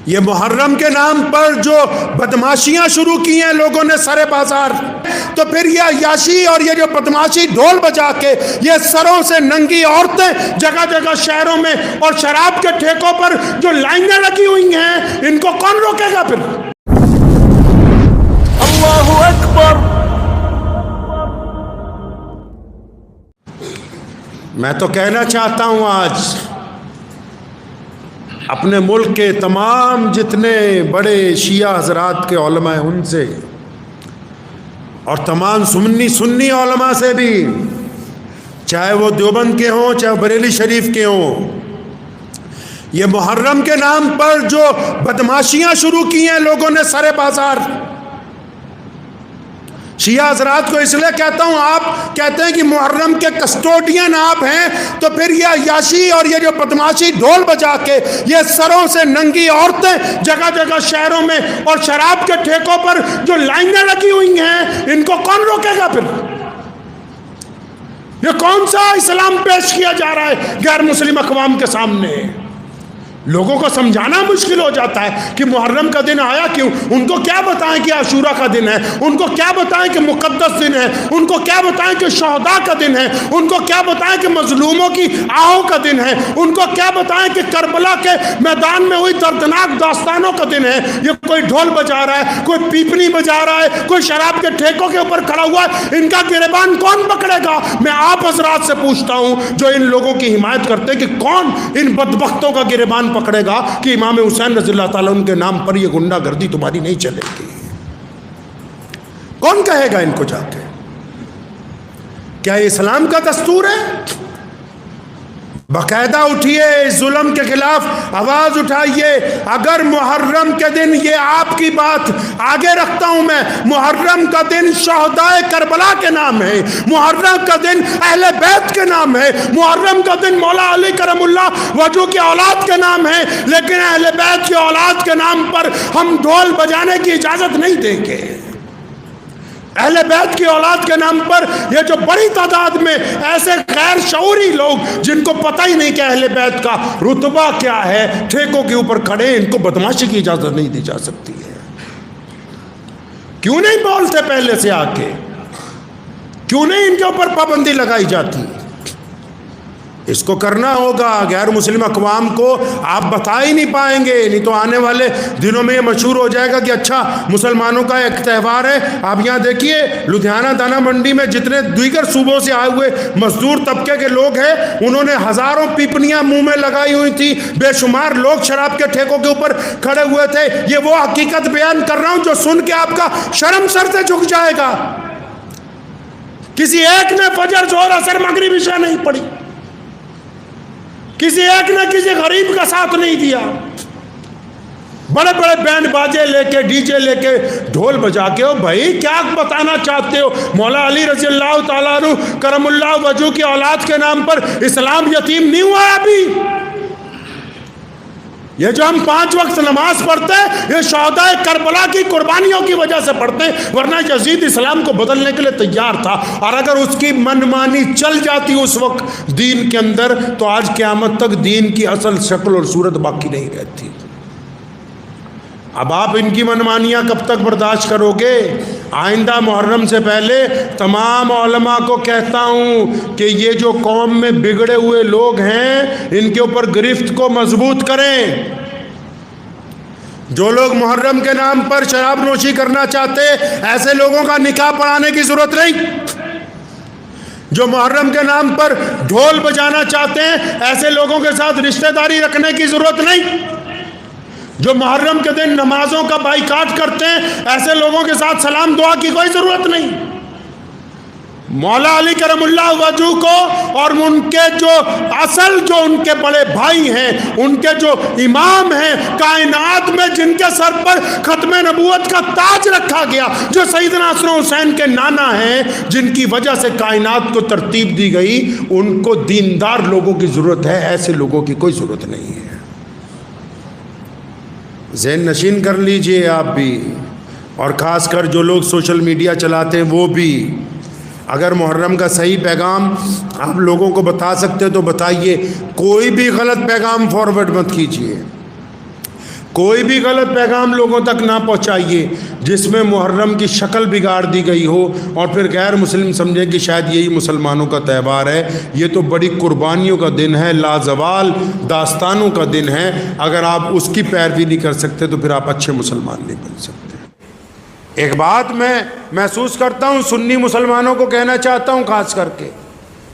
یہ محرم کے نام پر جو بدماشیاں شروع کی ہیں لوگوں نے سرے بازار، تو پھر یہ عیاشی اور یہ جو بدماشی ڈھول بجا کے یہ سروں سے ننگی عورتیں جگہ جگہ شہروں میں اور شراب کے ٹھیکوں پر جو لائنیں لگی ہوئی ہیں، ان کو کون روکے گا پھر؟ اللہ اکبر۔ میں تو کہنا چاہتا ہوں آج اپنے ملک کے تمام جتنے بڑے شیعہ حضرات کے علماء ہیں ان سے، اور تمام سنی علماء سے بھی، چاہے وہ دیوبند کے ہوں چاہے بریلی شریف کے ہوں، یہ محرم کے نام پر جو بدماشیاں شروع کی ہیں لوگوں نے سرے بازار، شیعہ حضرات کو اس لیے کہتا ہوں، آپ کہتے ہیں کہ محرم کے کسٹوڈین آپ ہیں، تو پھر یہ عیاشی اور یہ جو بدماشی ڈھول بجا کے یہ سروں سے ننگی عورتیں جگہ جگہ شہروں میں اور شراب کے ٹھیکوں پر جو لائنیں لگی ہوئی ہیں، ان کو کون روکے گا پھر؟ یہ کون سا اسلام پیش کیا جا رہا ہے غیر مسلم اقوام کے سامنے؟ لوگوں کو سمجھانا مشکل ہو جاتا ہے کہ محرم کا دن آیا کیوں، ان کو کیا بتائیں کہ عاشورہ کا دن ہے، ان کو کیا بتائیں کہ مقدس دن ہے، ان کو کیا بتائیں کہ شہداء کا دن ہے، ان کو کیا بتائیں کہ مظلوموں کی آہوں کا دن ہے، ان کو کیا بتائیں کہ کربلا کے میدان میں ہوئی دردناک داستانوں کا دن ہے۔ یہ کوئی ڈھول بجا رہا ہے، کوئی پیپنی بجا رہا ہے، کوئی شراب کے ٹھیکوں کے اوپر کھڑا ہوا ہے، ان کا گریبان کون پکڑے گا؟ میں آپ حضرات سے پوچھتا ہوں جو ان لوگوں کی حمایت کرتے ہیں کہ کون ان بدبختوں کا گریبان پکڑے گا کہ امام حسین رضی اللہ تعالیٰ ان کے نام پر یہ گنڈا گردی تمہاری نہیں چلے گی؟ کون کہے گا ان کو جا کے؟ کیا یہ اسلام کا دستور ہے؟ باقاعدہ اٹھیے، اس ظلم کے خلاف آواز اٹھائیے۔ اگر محرم کے دن، یہ آپ کی بات آگے رکھتا ہوں میں، محرم کا دن شہداء کربلا کے نام ہے، محرم کا دن اہل بیت کے نام ہے، محرم کا دن مولا علی کرم اللہ وجہ کی اولاد کے نام ہے، لیکن اہل بیت کی اولاد کے نام پر ہم ڈھول بجانے کی اجازت نہیں دیں گے۔ اہل بیت کی اولاد کے نام پر یہ جو بڑی تعداد میں ایسے غیر شعوری لوگ جن کو پتہ ہی نہیں کہ اہل بیت کا رتبہ کیا ہے، ٹھیکوں کے اوپر کھڑے ہیں، ان کو بدماشی کی اجازت نہیں دی جا سکتی ہے۔ کیوں نہیں بولتے پہلے سے آ کے؟ کیوں نہیں ان کے اوپر پابندی لگائی جاتی؟ اس کو کرنا ہوگا۔ غیر مسلم اقوام کو آپ بتا ہی نہیں پائیں گے، نہیں تو آنے والے دنوں میں یہ مشہور ہو جائے گا کہ اچھا مسلمانوں کا ایک تہوار ہے۔ آپ یہاں دیکھیے لدھیانہ دانا منڈی میں جتنے دیگر صوبوں سے آئے ہوئے مزدور طبقے کے لوگ ہیں، انہوں نے ہزاروں پیپنیاں منہ میں لگائی ہوئی تھی، بے شمار لوگ شراب کے ٹھیکوں کے اوپر کھڑے ہوئے تھے۔ یہ وہ حقیقت بیان کر رہا ہوں جو سن کے آپ کا شرم سر سے جھک جائے گا۔ کسی ایک نے فجر ظہر عصر مغرب عشاء نہیں پڑھی، کسی ایک نے کسی غریب کا ساتھ نہیں دیا، بڑے بڑے بینڈ باجے لے کے ڈی جے لے کے ڈھول بجا کے۔ ہو بھائی کیا بتانا چاہتے ہو؟ مولا علی رضی اللہ تعالیٰ عنہ کرم اللہ وجہ کی اولاد کے نام پر اسلام یتیم نہیں ہوا ابھی؟ یہ جو ہم 5 وقت نماز پڑھتے ہیں یہ شہداء کربلا کی قربانیوں کی وجہ سے پڑھتے ہیں، ورنہ یزید اسلام کو بدلنے کے لیے تیار تھا، اور اگر اس کی منمانی چل جاتی اس وقت دین کے اندر تو آج قیامت تک دین کی اصل شکل اور صورت باقی نہیں رہتی۔ اب آپ ان کی منمانیاں کب تک برداشت کرو گے؟ آئندہ محرم سے پہلے تمام علماء کو کہتا ہوں کہ یہ جو قوم میں بگڑے ہوئے لوگ ہیں ان کے اوپر گرفت کو مضبوط کریں۔ جو لوگ محرم کے نام پر شراب نوشی کرنا چاہتے ایسے لوگوں کا نکاح پڑھانے کی ضرورت نہیں۔ جو محرم کے نام پر ڈھول بجانا چاہتے ہیں ایسے لوگوں کے ساتھ رشتہ داری رکھنے کی ضرورت نہیں۔ جو محرم کے دن نمازوں کا بائیکاٹ کرتے ہیں ایسے لوگوں کے ساتھ سلام دعا کی کوئی ضرورت نہیں۔ مولا علی کرم اللہ وجہ کو اور ان کے جو اصل جو ان کے بڑے بھائی ہیں، ان کے جو امام ہیں کائنات میں، جن کے سر پر ختم نبوت کا تاج رکھا گیا، جو سیدنا حسن حسین کے نانا ہیں، جن کی وجہ سے کائنات کو ترتیب دی گئی، ان کو دیندار لوگوں کی ضرورت ہے، ایسے لوگوں کی کوئی ضرورت نہیں ہے۔ ذہن نشین کر لیجئے آپ بھی، اور خاص کر جو لوگ سوشل میڈیا چلاتے ہیں وہ بھی۔ اگر محرم کا صحیح پیغام آپ لوگوں کو بتا سکتے تو بتائیے، کوئی بھی غلط پیغام فارورڈ مت کیجیے۔ کوئی بھی غلط پیغام لوگوں تک نہ پہنچائیے جس میں محرم کی شکل بگاڑ دی گئی ہو اور پھر غیر مسلم سمجھے کہ شاید یہی مسلمانوں کا تہوار ہے۔ یہ تو بڑی قربانیوں کا دن ہے، لازوال داستانوں کا دن ہے۔ اگر آپ اس کی پیروی نہیں کر سکتے تو پھر آپ اچھے مسلمان نہیں بن سکتے۔ ایک بات میں محسوس کرتا ہوں، سنی مسلمانوں کو کہنا چاہتا ہوں، خاص کر کے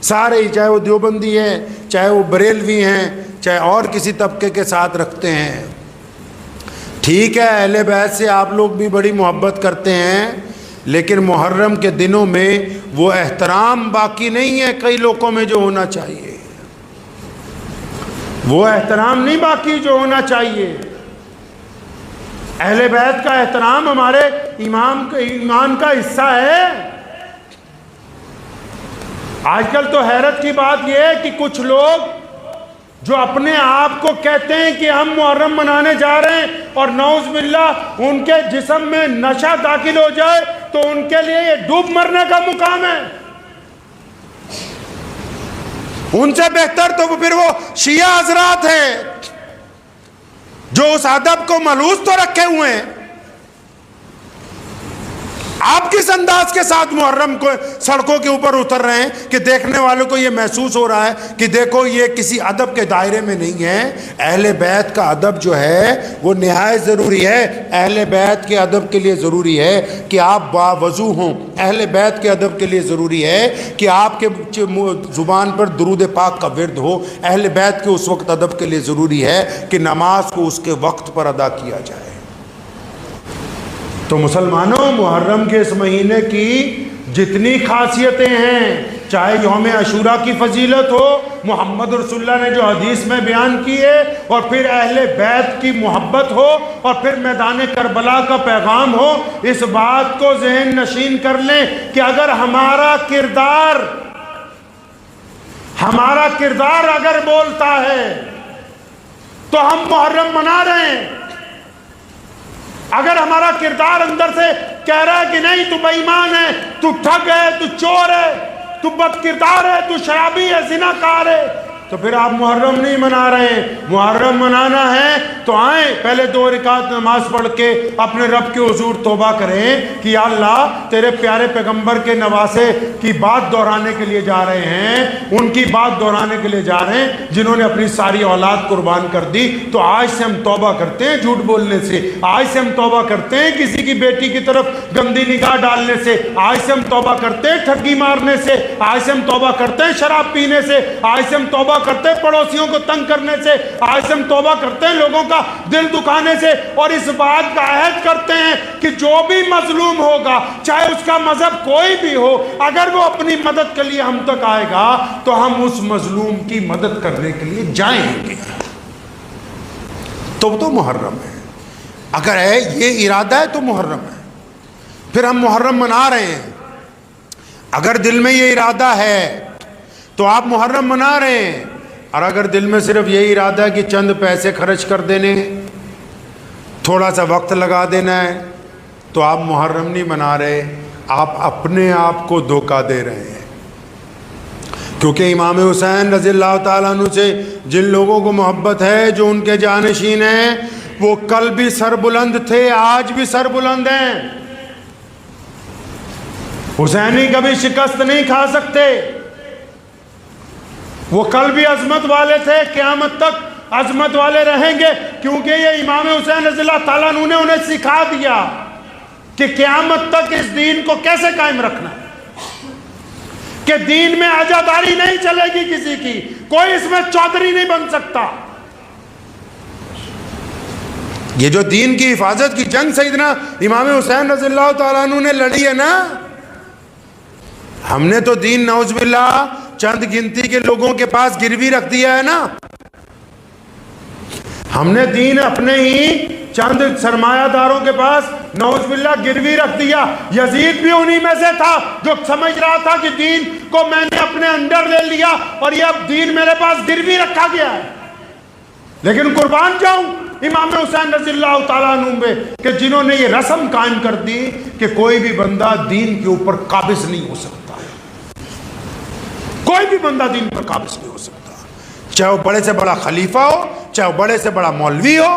سارے ہی، چاہے وہ دیوبندی ہیں، چاہے وہ بریلوی ہیں، چاہے اور کسی طبقے کے ساتھ رکھتے ہیں، ٹھیک ہے اہل بیت سے آپ لوگ بھی بڑی محبت کرتے ہیں، لیکن محرم کے دنوں میں وہ احترام باقی نہیں ہے کئی لوگوں میں جو ہونا چاہیے، وہ احترام نہیں باقی جو ہونا چاہیے۔ اہل بیت کا احترام ہمارے ایمان کا حصہ ہے۔ آج کل تو حیرت کی بات یہ ہے کہ کچھ لوگ جو اپنے آپ کو کہتے ہیں کہ ہم محرم منانے جا رہے ہیں اور نعوذ باللہ ان کے جسم میں نشہ داخل ہو جائے تو ان کے لیے یہ ڈوب مرنے کا مقام ہے۔ ان سے بہتر تو پھر وہ شیعہ حضرات ہیں جو اس ادب کو ملوث تو رکھے ہوئے ہیں۔ آپ کس انداز کے ساتھ محرم کو سڑکوں کے اوپر اتر رہے ہیں کہ دیکھنے والوں کو یہ محسوس ہو رہا ہے کہ دیکھو یہ کسی ادب کے دائرے میں نہیں ہے۔ اہل بیت کا ادب جو ہے وہ نہایت ضروری ہے۔ اہل بیت کے ادب کے لیے ضروری ہے کہ آپ باوضو ہوں، اہل بیت کے ادب کے لیے ضروری ہے کہ آپ کے زبان پر درود پاک کا ورد ہو، اہل بیت کے اس وقت ادب کے لیے ضروری ہے کہ نماز کو اس کے وقت پر ادا کیا جائے۔ تو مسلمانوں، محرم کے اس مہینے کی جتنی خاصیتیں ہیں، چاہے یوم عاشورہ کی فضیلت ہو، محمد رسول اللہ نے جو حدیث میں بیان کی ہے، اور پھر اہل بیت کی محبت ہو، اور پھر میدان کربلا کا پیغام ہو، اس بات کو ذہن نشین کر لیں کہ اگر ہمارا کردار اگر بولتا ہے تو ہم محرم منا رہے ہیں۔ اگر ہمارا کردار اندر سے کہہ رہا ہے کہ نہیں تو بے ایمان ہے، تو ٹھگ ہے، تو چور ہے، تو بد کردار ہے، تو شرابی ہے، زناکار ہے، تو پھر آپ محرم نہیں منا رہے ہیں۔ محرم منانا ہے تو آئیں، پہلے 2 رکعت نماز پڑھ کے اپنے رب کے حضور توبہ کریں کہ یا اللہ تیرے پیارے پیغمبر کے نواسے کی بات دہرانے کے لیے جا رہے ہیں، ان کی بات دہرانے کے لیے جا رہے ہیں جنہوں نے اپنی ساری اولاد قربان کر دی۔ تو آج سے ہم توبہ کرتے ہیں جھوٹ بولنے سے، آج سے ہم توبہ کرتے ہیں کسی کی بیٹی کی طرف گندی نگاہ ڈالنے سے، آج سے ہم توبہ کرتے ہیں ٹھگی مارنے سے، آج سے ہم توبہ کرتے ہیں شراب پینے سے، آج سے ہم توبہ کرتے ہیں پڑوسیوں کو تنگ کرنے سے، آج سے ہم توبہ کرتے ہیں لوگوں کا دل دکھانے سے، اور اس بات کا عہد کرتے ہیں کہ جو بھی مظلوم ہوگا، چاہے اس کا مذہب کوئی بھی ہو، اگر وہ اپنی مدد کے لیے ہم تک آئے گا تو ہم اس مظلوم کی مدد کرنے کے لیے جائیں گے۔ تو محرم ہے، اگر ہے یہ ارادہ ہے تو محرم ہے، پھر ہم محرم منا رہے ہیں۔ اگر دل میں یہ ارادہ ہے تو آپ محرم منا رہے ہیں، اور اگر دل میں صرف یہی ارادہ ہے کہ چند پیسے خرچ کر دینے، تھوڑا سا وقت لگا دینا ہے، تو آپ محرم نہیں منا رہے، آپ اپنے آپ کو دھوکہ دے رہے ہیں۔ کیونکہ امام حسین رضی اللہ تعالیٰ عنہ سے جن لوگوں کو محبت ہے، جو ان کے جانشین ہیں، وہ کل بھی سر بلند تھے، آج بھی سر بلند ہیں۔ حسینی کبھی شکست نہیں کھا سکتے، وہ کل بھی عظمت والے تھے، قیامت تک عظمت والے رہیں گے، کیونکہ یہ امام حسین رضی اللہ تعالیٰ عنہ نے انہیں سکھا دیا کہ قیامت تک اس دین کو کیسے قائم رکھنا ہے، کہ دین میں عزاداری نہیں چلے گی کسی کی، کوئی اس میں چودھری نہیں بن سکتا۔ یہ جو دین کی حفاظت کی جنگ سیدنا امام حسین رضی اللہ تعالیٰ عنہ نے لڑی ہے نا، ہم نے تو دین نعوذ باللہ چند گنتی کے لوگوں کے پاس گروی رکھ دیا ہے نا، ہم نے دین اپنے ہی چند سرمایہ داروں کے پاس نعوذ باللہ گروی رکھ دیا۔ یزید بھی انہی میں سے تھا جو سمجھ رہا تھا کہ دین کو میں نے اپنے انڈر لے لیا اور یہ اب دین میرے پاس گروی رکھا گیا ہے، لیکن قربان جاؤں امام حسین رضی اللہ تعالیٰ عنہ میں کہ جنہوں نے یہ رسم قائم کر دی کہ کوئی بھی بندہ دین کے اوپر قابض نہیں ہو سکتا، کوئی بھی بندہ دین پر قابض نہیں ہو سکتا، چاہے وہ بڑے سے بڑا خلیفہ ہو، چاہے وہ بڑے سے بڑا مولوی ہو،